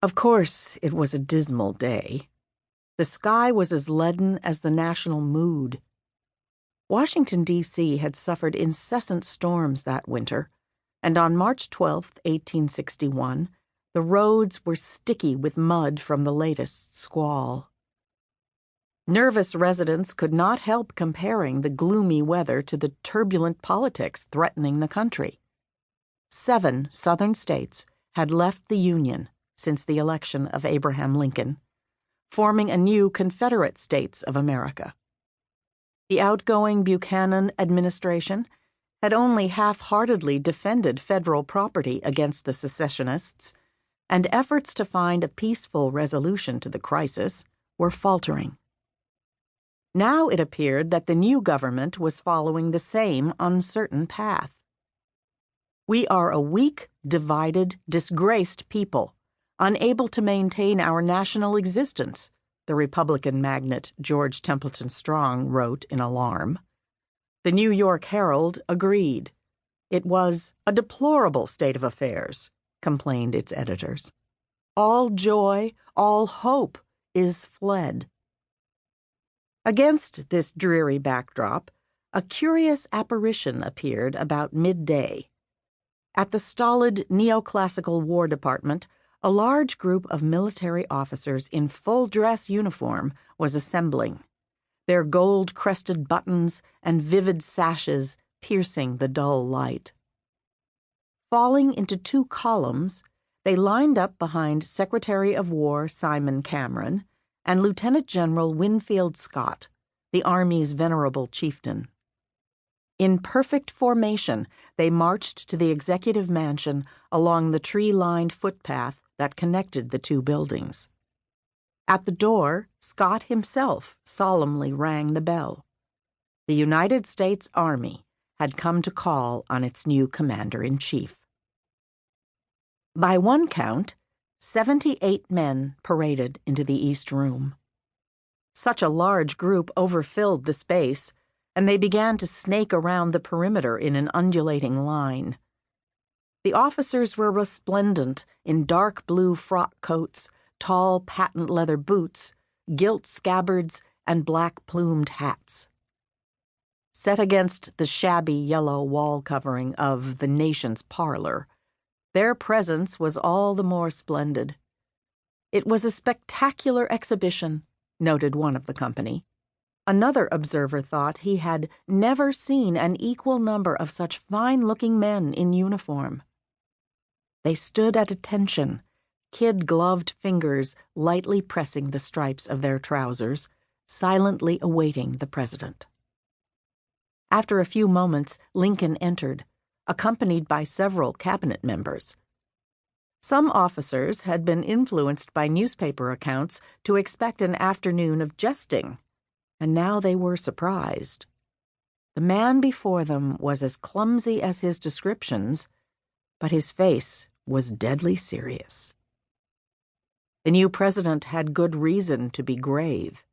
Of course, it was a dismal day. The sky was as leaden as the national mood. Washington, D.C. had suffered incessant storms that winter, and on March 12, 1861, the roads were sticky with mud from the latest squall. Nervous residents could not help comparing the gloomy weather to the turbulent politics threatening the country. 7 Southern states had left the Union since the election of Abraham Lincoln, forming a new Confederate States of America. The outgoing Buchanan administration had only half-heartedly defended federal property against the secessionists, and efforts to find a peaceful resolution to the crisis were faltering. Now it appeared that the new government was following the same uncertain path. We are a weak, divided, disgraced people, unable to maintain our national existence, the Republican magnate George Templeton Strong wrote in alarm. The New York Herald agreed. It was a deplorable state of affairs, complained its editors. All joy, all hope is fled. Against this dreary backdrop, a curious apparition appeared about midday. At the stolid neoclassical War Department, a large group of military officers in full-dress uniform was assembling, their gold-crested buttons and vivid sashes piercing the dull light. Falling into 2 columns, they lined up behind Secretary of War Simon Cameron and Lieutenant General Winfield Scott, the Army's venerable chieftain. In perfect formation, they marched to the executive mansion along the tree-lined footpath that connected the 2 buildings. At the door, Scott himself solemnly rang the bell. The United States Army had come to call on its new commander-in-chief. By one count, 78 men paraded into the East Room. Such a large group overfilled the space, and they began to snake around the perimeter in an undulating line. The officers were resplendent in dark blue frock coats, tall patent leather boots, gilt scabbards, and black-plumed hats. Set against the shabby yellow wall covering of the nation's parlor, their presence was all the more splendid. It was a spectacular exhibition, noted one of the company. Another observer thought he had never seen an equal number of such fine-looking men in uniform. They stood at attention, kid-gloved fingers lightly pressing the stripes of their trousers, silently awaiting the president. After a few moments, Lincoln entered, accompanied by several cabinet members. Some officers had been influenced by newspaper accounts to expect an afternoon of jesting, and now they were surprised. The man before them was as clumsy as his descriptions, but his face was deadly serious. The new president had good reason to be grave.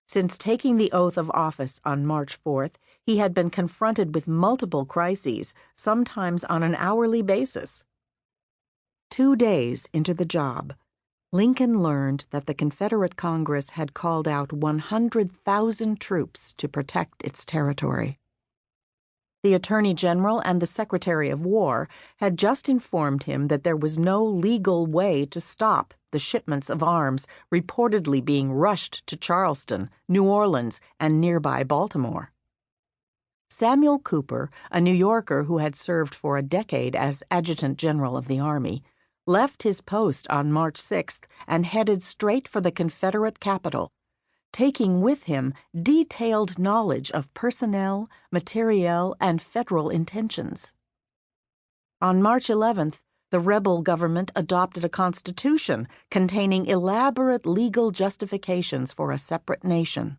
Since taking the oath of office on March 4th, he had been confronted with multiple crises, sometimes on an hourly basis. 2 days into the job, Lincoln learned that the Confederate Congress had called out 100,000 troops to protect its territory. The Attorney General and the Secretary of War had just informed him that there was no legal way to stop the shipments of arms reportedly being rushed to Charleston, New Orleans, and nearby Baltimore. Samuel Cooper, a New Yorker who had served for a decade as Adjutant General of the Army, left his post on March 6th and headed straight for the Confederate capital, taking with him detailed knowledge of personnel, materiel, and federal intentions. On March 11th, the rebel government adopted a constitution containing elaborate legal justifications for a separate nation.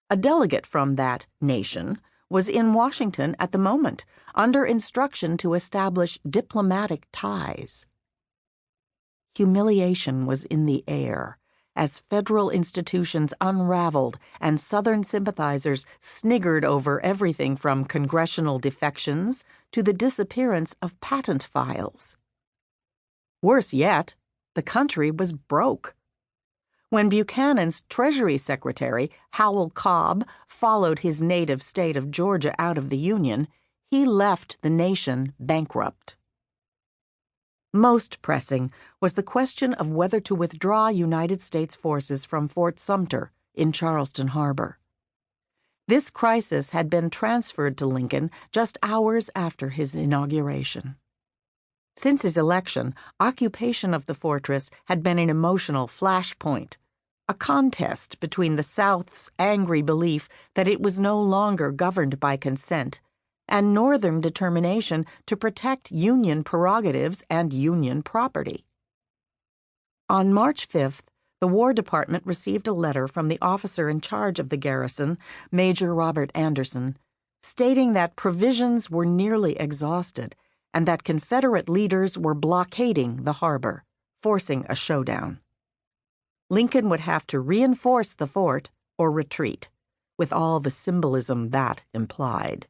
A delegate from that nation was in Washington at the moment, under instruction to establish diplomatic ties. Humiliation was in the air as federal institutions unraveled and Southern sympathizers sniggered over everything from congressional defections to the disappearance of patent files. Worse yet, The country was broke. When Buchanan's Treasury Secretary, Howell Cobb, followed his native state of Georgia out of the Union, he left the nation bankrupt. Most pressing was the question of whether to withdraw United States forces from Fort Sumter in Charleston Harbor. This crisis had been transferred to Lincoln just hours after his inauguration. Since his election, occupation of the fortress had been an emotional flashpoint, a contest between the South's angry belief that it was no longer governed by consent and Northern determination to protect Union prerogatives and Union property. On March 5th, the War Department received a letter from the officer in charge of the garrison, Major Robert Anderson, stating that provisions were nearly exhausted and that Confederate leaders were blockading the harbor, forcing a showdown. Lincoln would have to reinforce the fort or retreat, with all the symbolism that implied.